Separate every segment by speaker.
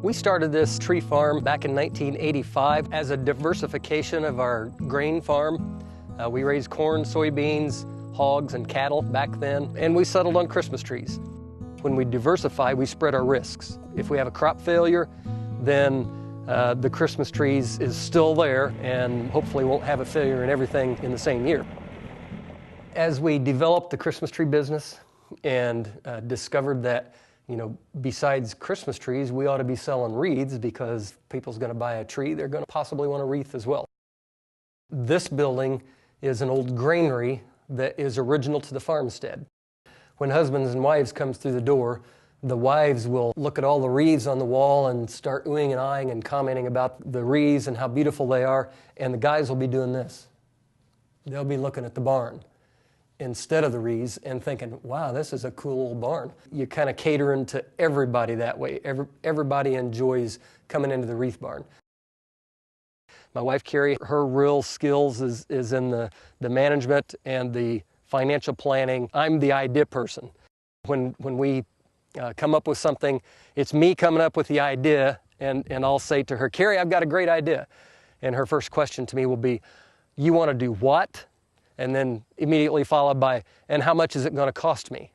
Speaker 1: We started this tree farm back in 1985 as a diversification of our grain farm. We raised corn, soybeans, hogs, and cattle back then, and we settled on Christmas trees. When we diversify, we spread our risks. If we have a crop failure, then the Christmas trees is still there and hopefully won't have a failure in everything in the same year. As we developed the Christmas tree business and discovered that, besides Christmas trees, we ought to be selling wreaths because people's going to buy a tree, they're going to possibly want a wreath as well. This building is an old granary that is original to the farmstead. When husbands and wives come through the door, the wives will look at all the wreaths on the wall and start oohing and eyeing and commenting about the wreaths and how beautiful they are, and the guys will be doing this. They'll be looking at the barn instead of the wreaths and thinking, wow, this is a cool old barn. You're kind of catering to everybody that way. Everybody enjoys coming into the wreath barn. My wife, Carrie, her real skills is in the management and the financial planning. I'm the idea person. When we come up with something, it's me coming up with the idea, and I'll say to her, Carrie, I've got a great idea. And her first question to me will be, you want to do what? And then immediately followed by, and how much is it going to cost me?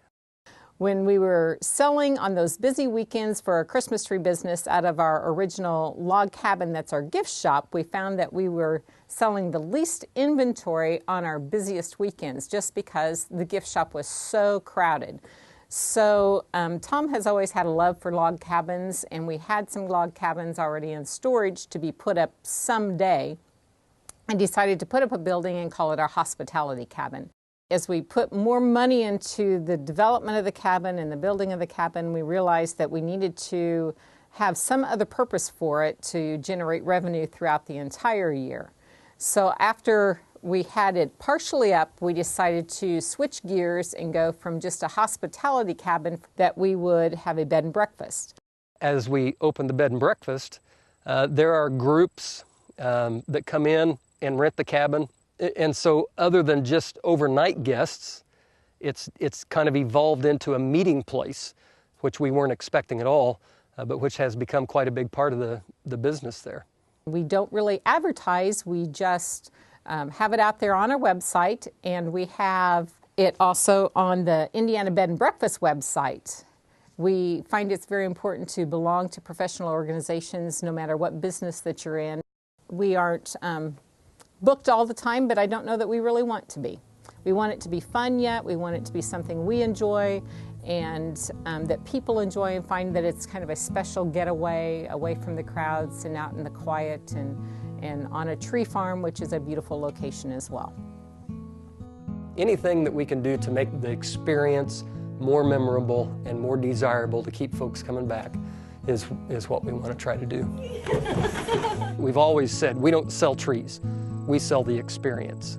Speaker 2: When we were selling on those busy weekends for our Christmas tree business out of our original log cabin that's our gift shop, we found that we were selling the least inventory on our busiest weekends just because the gift shop was so crowded. So Tom has always had a love for log cabins, and we had some log cabins already in storage to be put up someday, and decided to put up a building and call it our hospitality cabin. As we put more money into the development of the cabin and the building of the cabin, we realized that we needed to have some other purpose for it to generate revenue throughout the entire year. So after we had it partially up, we decided to switch gears and go from just a hospitality cabin that we would have a bed and breakfast.
Speaker 1: As we opened the bed and breakfast, there are groups that come in and rent the cabin. And so other than just overnight guests, it's kind of evolved into a meeting place, which we weren't expecting at all, but which has become quite a big part of the business there.
Speaker 2: We don't really advertise, we just have it out there on our website, and we have it also on the Indiana Bed and Breakfast website. We find it's very important to belong to professional organizations no matter what business that you're in. We aren't booked all the time, but I don't know that we really want to be. We want it to be fun yet. We want it to be something we enjoy and that people enjoy and find that it's kind of a special getaway away from the crowds and out in the quiet and on a tree farm, which is a beautiful location as well.
Speaker 1: Anything that we can do to make the experience more memorable and more desirable to keep folks coming back is what we want to try to do. We've always said we don't sell trees. We sell the experience.